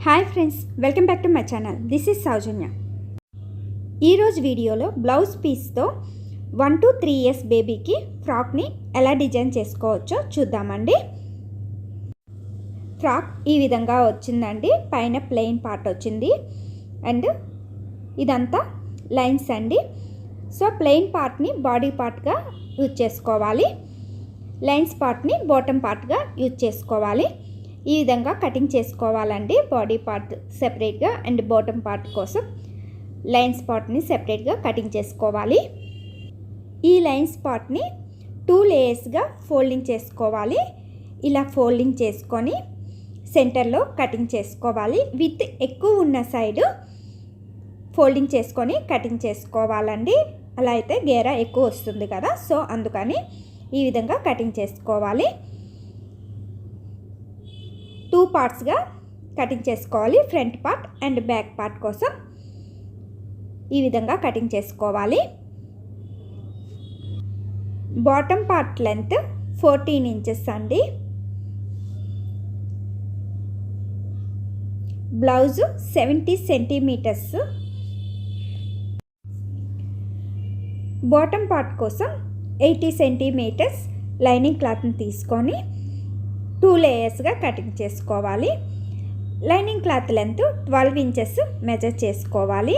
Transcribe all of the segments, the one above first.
Hi friends, welcome back to my channel. This is Soujanya. ఈరోజు వీడియోలో blouse పీస్తో 1 to 3 years బేబీకి ఫ్రాక్ని ఎలా డిజైన్ చేసుకోవచ్చో చూద్దామండి. ఫ్రాక్ ఈ విధంగా వచ్చిందండి. పైన ప్లెయిన్ పార్ట్ వచ్చింది అండ్ ఇదంతా లైన్స్ అండి. సో ప్లెయిన్ పార్ట్ని బాడీ పార్ట్గా యూజ్ చేసుకోవాలి, లైన్స్ పార్ట్ని బాటమ్ పార్ట్గా యూజ్ చేసుకోవాలి. ఈ విధంగా కటింగ్ చేసుకోవాలండి. బాడీ పార్ట్ సెపరేట్గా అండ్ బాటమ్ పార్ట్ కోసం లైన్స్ పార్ట్ని సెపరేట్గా కటింగ్ చేసుకోవాలి. ఈ లైన్స్ పార్ట్ని 2 లేయర్స్గా ఫోల్డింగ్ చేసుకోవాలి. ఇలా ఫోల్డింగ్ చేసుకొని సెంటర్లో కటింగ్ చేసుకోవాలి. విత్ ఎక్కువ ఉన్న సైడు ఫోల్డింగ్ చేసుకొని కటింగ్ చేసుకోవాలండి. అలా అయితే గేరా ఎక్కువ వస్తుంది కదా, సో అందుకని ఈ విధంగా కటింగ్ చేసుకోవాలి. 2 పార్ట్స్గా కటింగ్ చేసుకోవాలి. Front part and back part కోసం ఈ విధంగా కటింగ్ చేసుకోవాలి. బాటమ్ పార్ట్ లెంత్ 14 inches అండి. Blouse 70 centimeters. బాటమ్ పార్ట్ కోసం 80 centimeters లైనింగ్ క్లాత్ని తీసుకొని 2 లేయర్స్గా కటింగ్ చేసుకోవాలి. Lining cloth length 12 inches measure చేసుకోవాలి.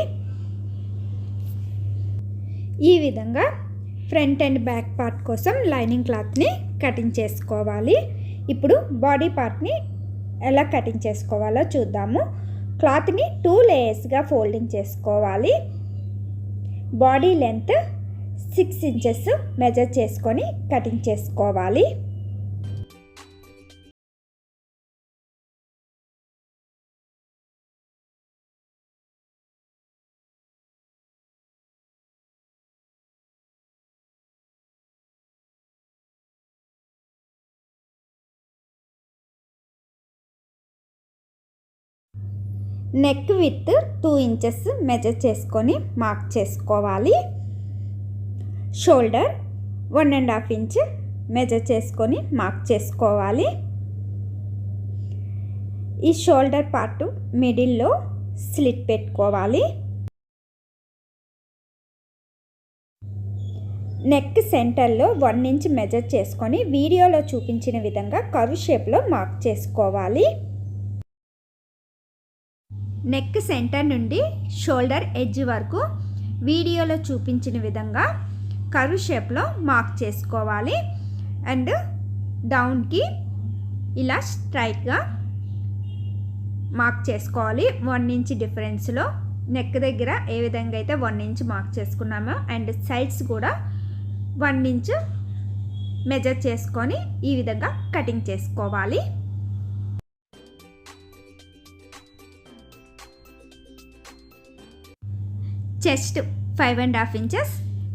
ఈ విధంగా ఫ్రంట్ అండ్ బ్యాక్ పార్ట్ కోసం లైనింగ్ క్లాత్ని కటింగ్ చేసుకోవాలి. ఇప్పుడు బాడీ పార్ట్ని ఎలా కటింగ్ చేసుకోవాలో చూద్దాము. క్లాత్ని 2 లేయర్స్గా ఫోల్డింగ్ చేసుకోవాలి. బాడీ లెంత్ 6 inches మెజర్ చేసుకొని కటింగ్ చేసుకోవాలి. నెక్ విత్ 2 inches మెజర్ చేసుకొని మార్క్ చేసుకోవాలి. షోల్డర్ 1.5 inch మెజర్ చేసుకొని మార్క్ చేసుకోవాలి. ఈ షోల్డర్ పార్ట్ మిడిల్లో స్లిట్ పెట్టుకోవాలి. నెక్ సెంటర్లో 1 inch మెజర్ చేసుకొని వీడియోలో చూపించిన విధంగా కర్వ్ షేప్లో మార్క్ చేసుకోవాలి. నెక్ సెంటర్ నుండి షోల్డర్ ఎడ్జ్ వరకు వీడియోలో చూపించిన విధంగా కర్వ్ షేప్లో మార్క్ చేసుకోవాలి. అండ్ డౌన్కి ఇలా స్ట్రైట్గా మార్క్ చేసుకోవాలి. 1 inch డిఫరెన్స్లో నెక్ దగ్గర ఏ విధంగా అయితే 1 inch మార్క్ చేసుకున్నామో అండ్ సైడ్స్ కూడా 1 inch మెజర్ చేసుకొని ఈ విధంగా కటింగ్ చేసుకోవాలి. Chest 5.5 inches,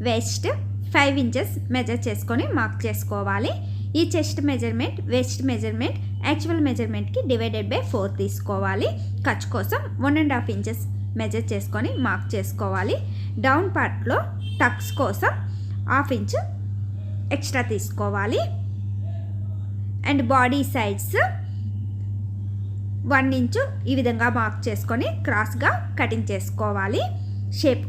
waist 5 inches measure చేసుకొని మార్క్ చేసుకోవాలి. ఈ chest measurement waist measurement actual మెజర్మెంట్కి డివైడెడ్ బై 4 తీసుకోవాలి. ఖర్చు కోసం 1.5 inches మెజర్ చేసుకొని మార్క్ చేసుకోవాలి. డౌన్ పార్ట్లో టక్స్ కోసం 1/2 inch ఎక్స్ట్రా తీసుకోవాలి. అండ్ బాడీ సైడ్స్ 1 inch ఈ విధంగా మార్క్ చేసుకొని క్రాస్గా కటింగ్ చేసుకోవాలి. షేప్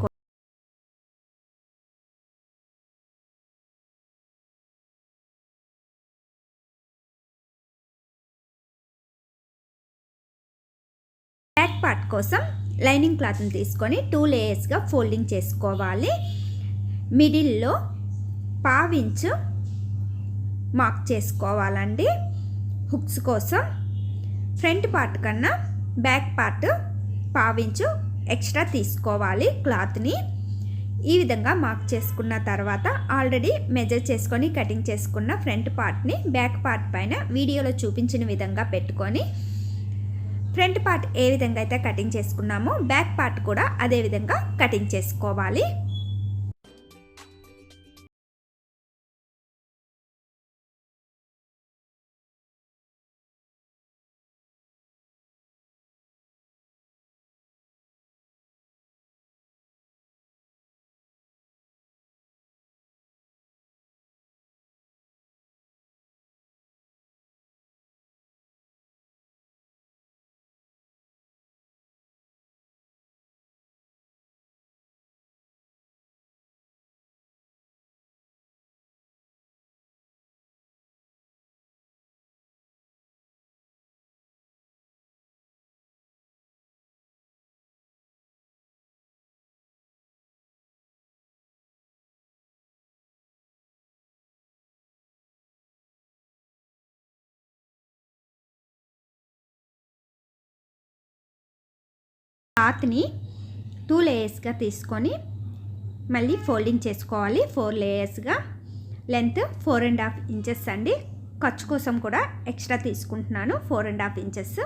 బ్యాక్ పార్ట్ కోసం లైనింగ్ క్లాత్ని తీసుకొని 2 లేయర్స్గా ఫోల్డింగ్ చేసుకోవాలి. మిడిల్లో 1/2 inch మార్క్ చేసుకోవాలండి. హుక్స్ కోసం ఫ్రంట్ పార్ట్ కన్నా బ్యాక్ పార్ట్ 1/2 inch ఎక్స్ట్రా తీసుకోవాలి. క్లాత్ని ఈ విధంగా మార్క్ చేసుకున్న తర్వాత ఆల్రెడీ మెజర్ చేసుకొని కటింగ్ చేసుకున్న ఫ్రంట్ పార్ట్ని బ్యాక్ పార్ట్ పైన వీడియోలో చూపించిన విధంగా పెట్టుకొని ఫ్రంట్ పార్ట్ ఏ విధంగా అయితే కటింగ్ చేసుకున్నామో బ్యాక్ పార్ట్ కూడా అదే విధంగా కటింగ్ చేసుకోవాలి. క్లాత్ని 2 లేయర్స్గా తీసుకొని మళ్ళీ ఫోల్డింగ్ చేసుకోవాలి. 4 లేయర్స్గా. లెంత్ 4.5 ఇంచెస్ అండి. ఖర్చు కోసం కూడా ఎక్స్ట్రా తీసుకుంటున్నాను 4.5 ఇంచెస్.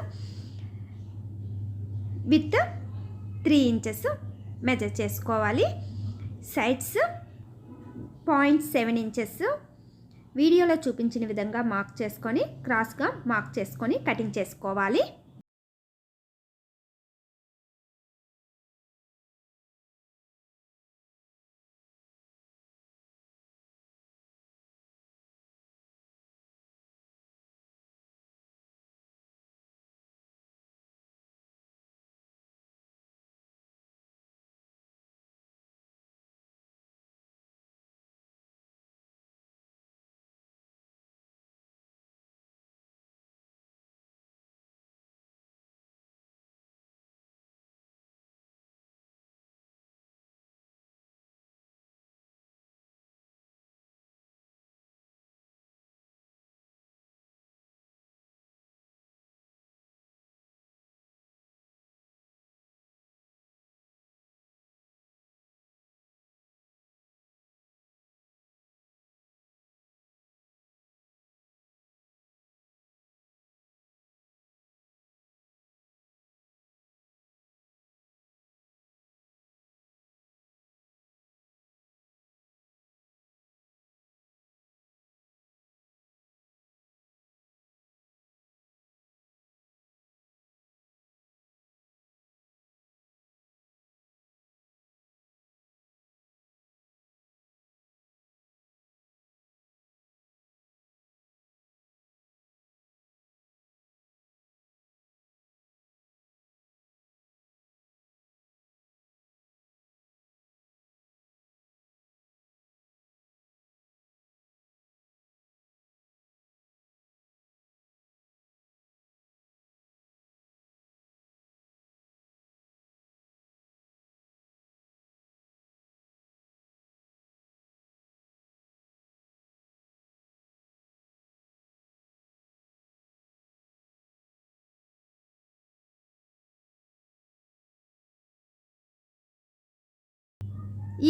విత్ 3 ఇంచెస్ మెజర్ చేసుకోవాలి. సైడ్స్ 0.7 ఇంచెస్ వీడియోలో చూపించిన విధంగా మార్క్ చేసుకొని క్రాస్గా మార్క్ చేసుకొని కటింగ్ చేసుకోవాలి.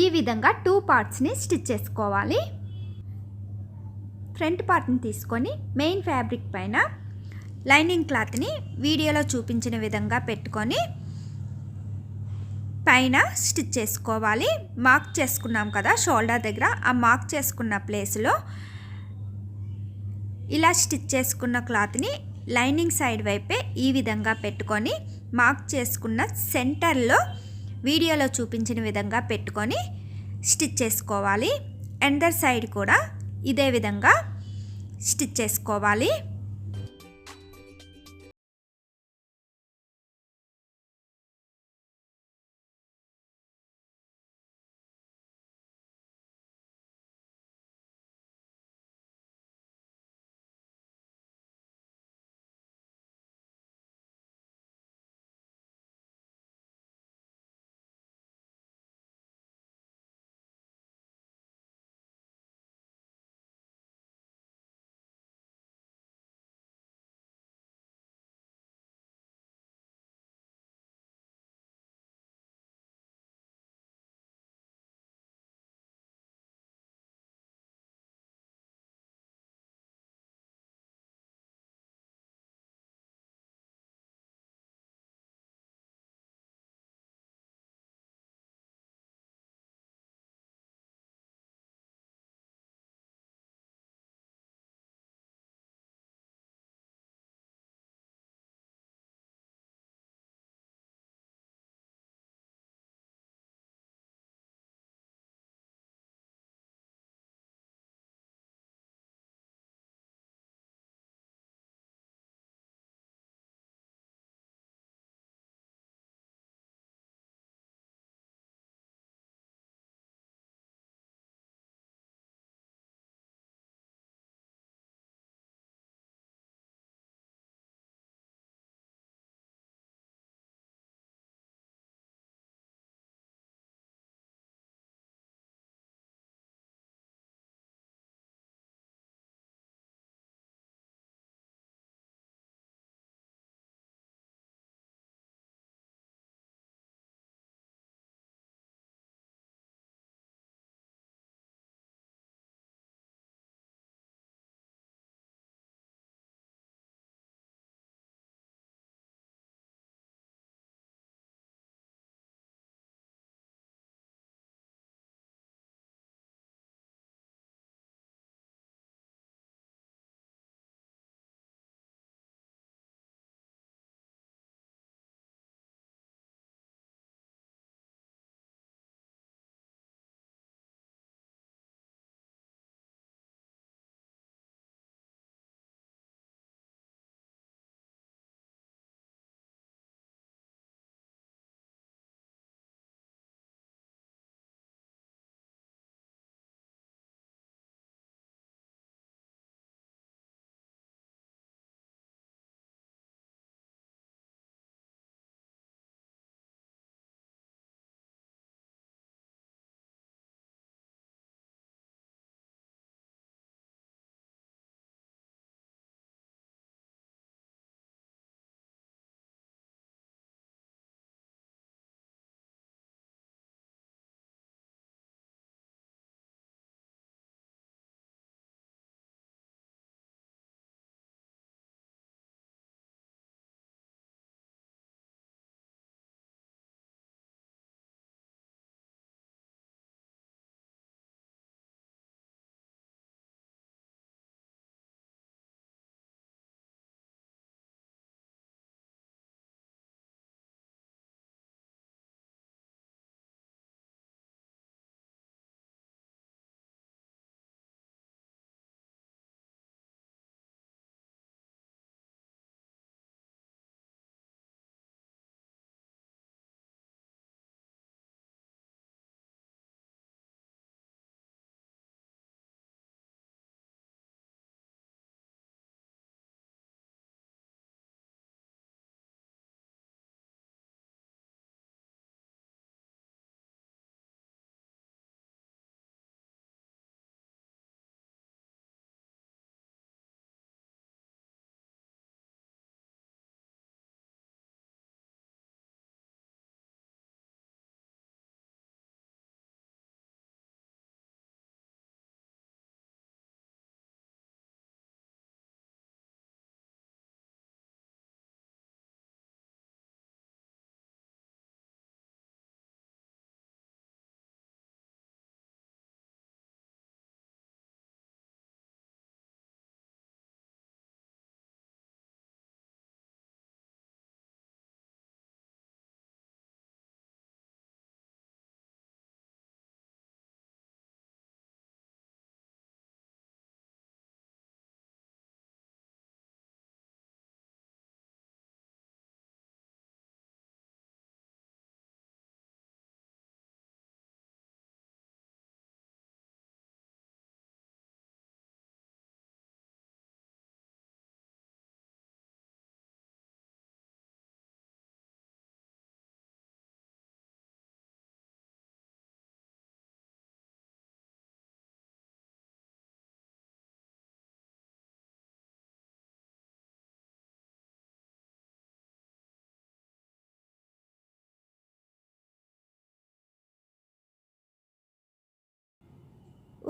ఈ విధంగా 2 పార్ట్స్ని స్టిచ్ చేసుకోవాలి. ఫ్రంట్ పార్ట్ని తీసుకొని మెయిన్ ఫ్యాబ్రిక్ పైన లైనింగ్ క్లాత్ని వీడియోలో చూపించిన విధంగా పెట్టుకొని పైన స్టిచ్ చేసుకోవాలి. మార్క్ చేసుకున్నాం కదా షోల్డర్ దగ్గర, ఆ మార్క్ చేసుకున్న ప్లేస్లో ఇలా స్టిచ్ చేసుకున్న క్లాత్ని లైనింగ్ సైడ్ వైపే ఈ విధంగా పెట్టుకొని మార్క్ చేసుకున్న సెంటర్లో వీడియోలో చూపించిన విధంగా పెట్టుకొని స్టిచ్ చేసుకోవాలి. ఎండర్ సైడ్ కూడా ఇదే విధంగా స్టిచ్ చేసుకోవాలి.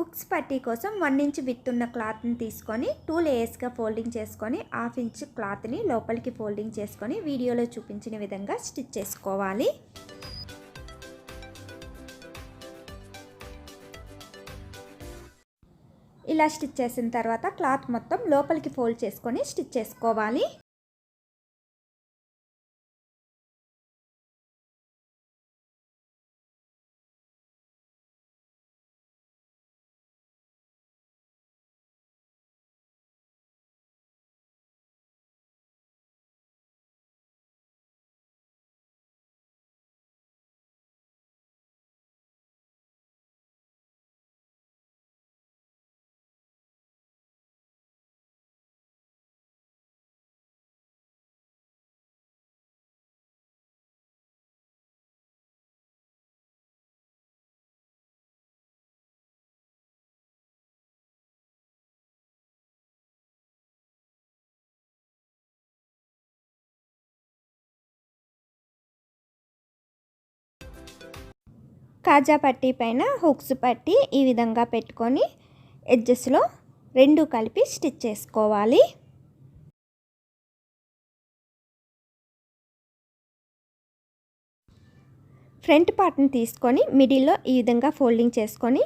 హుక్స్ పట్టీ కోసం 1 ఇంచ్ విడ్త్ ఉన్న క్లాత్ని తీసుకొని 2 లేయర్స్గా ఫోల్డింగ్ చేసుకొని 1/2 ఇంచ్ క్లాత్ని లోపలికి ఫోల్డింగ్ చేసుకొని వీడియోలో చూపించిన విధంగా స్టిచ్ చేసుకోవాలి. ఇలా స్టిచ్ చేసిన తర్వాత క్లాత్ మొత్తం లోపలికి ఫోల్డ్ చేసుకొని స్టిచ్ చేసుకోవాలి. కాజా పట్టీ పైన హుక్స్ పట్టి ఈ విధంగా పెట్టుకొని ఎడ్జెస్లో 2 కలిపి స్టిచ్ చేసుకోవాలి. ఫ్రంట్ పార్ట్ని తీసుకొని మిడిల్లో ఈ విధంగా ఫోల్డింగ్ చేసుకొని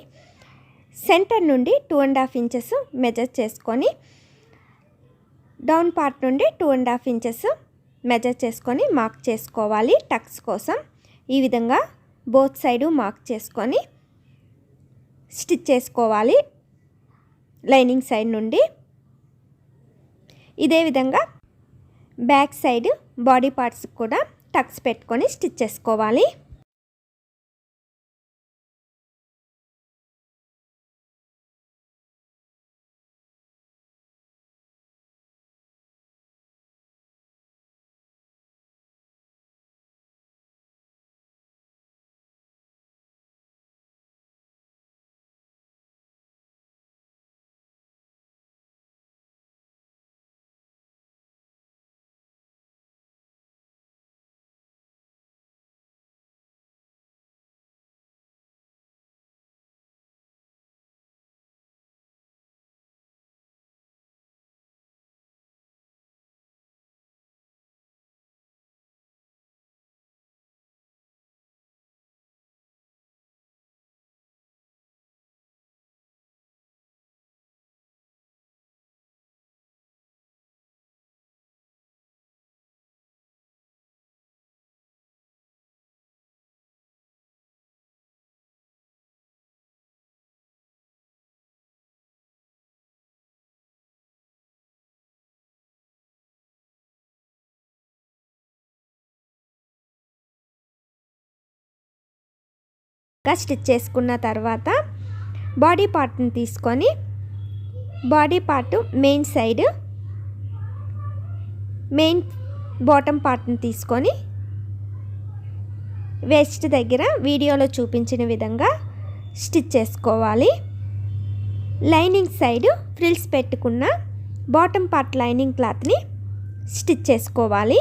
సెంటర్ నుండి 2.5 ఇంచెస్ మెజర్ చేసుకొని డౌన్ పార్ట్ నుండి 2.5 ఇంచెస్ మెజర్ చేసుకొని మార్క్ చేసుకోవాలి. టక్స్ కోసం ఈ విధంగా బోత్ సైడు మార్క్ చేసుకొని స్టిచ్ చేసుకోవాలి లైనింగ్ సైడ్ నుండి. ఇదే విధంగా బ్యాక్ సైడ్ బాడీ పార్ట్స్ కూడా టక్స్ పెట్టుకొని స్టిచ్ చేసుకోవాలి. స్టిచ్ చేసుకున్న తర్వాత బాడీ పార్ట్ని తీసుకొని బాడీ పార్ట్ మెయిన్ బాటమ్ పార్ట్ని తీసుకొని వేస్ట్ దగ్గర వీడియోలో చూపించిన విధంగా స్టిచ్ చేసుకోవాలి. లైనింగ్ సైడ్ ఫ్రిల్స్ పెట్టుకున్న బాటమ్ పార్ట్ లైనింగ్ క్లాత్ని స్టిచ్ చేసుకోవాలి.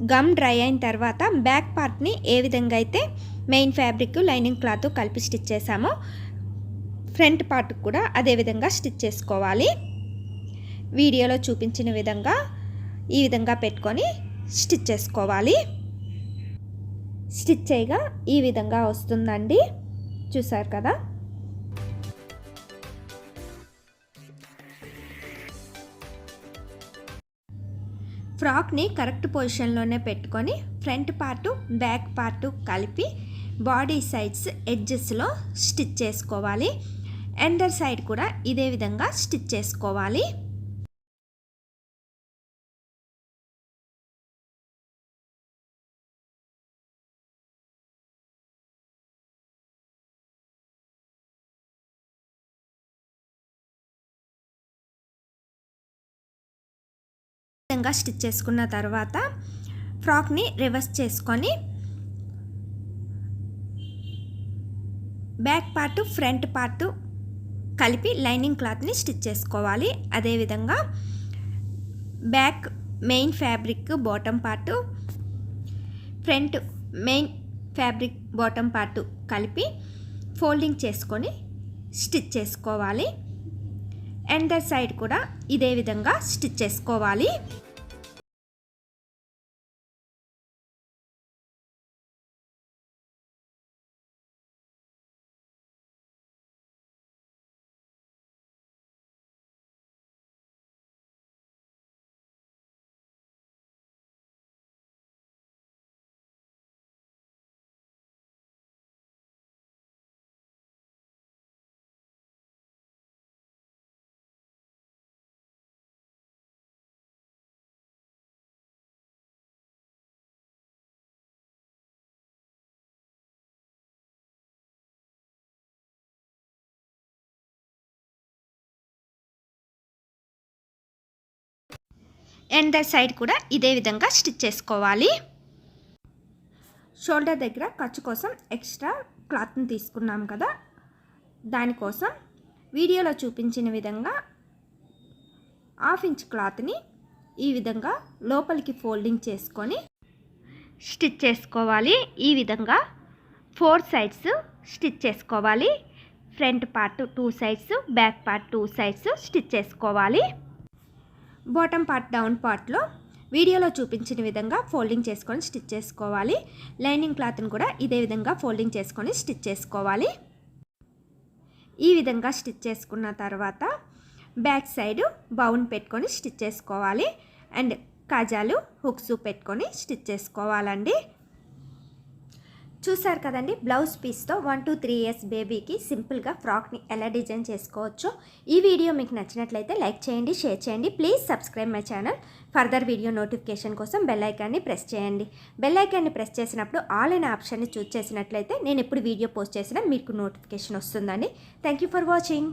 గమ్ డ్రై అయిన తర్వాత బ్యాక్ పార్ట్ని ఏ విధంగా అయితే మెయిన్ ఫ్యాబ్రిక్ లైనింగ్ క్లాత్ కలిపి స్టిచ్ చేసామో ఫ్రంట్ పార్ట్ కూడా అదే విధంగా స్టిచ్ చేసుకోవాలి. వీడియోలో చూపించిన విధంగా ఈ విధంగా పెట్టుకొని స్టిచ్ చేసుకోవాలి. స్టిచ్ చేయగా ఈ విధంగా వస్తుందండి, చూసారు కదా. ఫ్రాక్ని కరెక్ట్ పొజిషన్లోనే పెట్టుకొని ఫ్రంట్ పార్టు బ్యాక్ పార్టు కలిపి బాడీ సైడ్స్ ఎడ్జెస్లో స్టిచ్ చేసుకోవాలి. ఎండర్ సైడ్ కూడా ఇదే విధంగా స్టిచ్ చేసుకోవాలి. విధంగా స్టిచ్ చేసుకున్న తర్వాత ఫ్రాక్ని రివర్స్ చేసుకొని బ్యాక్ పార్ట్ ఫ్రంట్ పార్ట్ కలిపి లైనింగ్ క్లాత్ని స్టిచ్ చేసుకోవాలి. అదేవిధంగా back main fabric bottom part front main fabric bottom part కలిపి ఫోల్డింగ్ చేసుకొని స్టిచ్ చేసుకోవాలి. ఎండర్ సైడ్ కూడా ఇదే విధంగా స్టిచ్ చేసుకోవాలి. ఎండర్ సైడ్ కూడా ఇదే విధంగా స్టిచ్ చేసుకోవాలి. షోల్డర్ దగ్గర ఖర్చు కోసం ఎక్స్ట్రా క్లాత్ని తీసుకున్నాం కదా, దానికోసం వీడియోలో చూపించిన విధంగా 1/2 ఇంచ్ క్లాత్ని ఈ విధంగా లోపలికి ఫోల్డింగ్ చేసుకొని స్టిచ్ చేసుకోవాలి. ఈ విధంగా 4 సైడ్స్ స్టిచ్ చేసుకోవాలి. Front part 2 sides, back part 2 sides stitch చేసుకోవాలి. బాటమ్ పార్ట్ డౌన్ పార్ట్లో వీడియోలో చూపించిన విధంగా ఫోల్డింగ్ చేసుకొని స్టిచ్ చేసుకోవాలి. లైనింగ్ క్లాత్ని కూడా ఇదే విధంగా ఫోల్డింగ్ చేసుకొని స్టిచ్ చేసుకోవాలి. ఈ విధంగా స్టిచ్ చేసుకున్న తర్వాత బ్యాక్ సైడ్ బౌన్ పెట్టుకొని స్టిచ్ చేసుకోవాలి. అండ్ కాజాలు హుక్స్ పెట్టుకొని స్టిచ్ చేసుకోవాలండి. చూసారు కదండి, బ్లౌజ్ పీస్తో 1 to 3 years బేబీకి సింపుల్గా ఫ్రాక్ని ఎలా డిజైన్ చేసుకోవచ్చో. ఈ వీడియో మీకు నచ్చినట్లయితే లైక్ చేయండి, షేర్ చేయండి. Please subscribe my channel. Further video notification కోసం బెల్ ఐకాన్ని ప్రెస్ చేయండి. బెల్ ఐకాన్ని ప్రెస్ చేసినప్పుడు ఆల్ అనే ఆప్షన్ని చూస్ చేసినట్లయితే నేను ఎప్పుడు వీడియో పోస్ట్ చేసినా మీకు నోటిఫికేషన్ వస్తుందండి. Thank you for watching.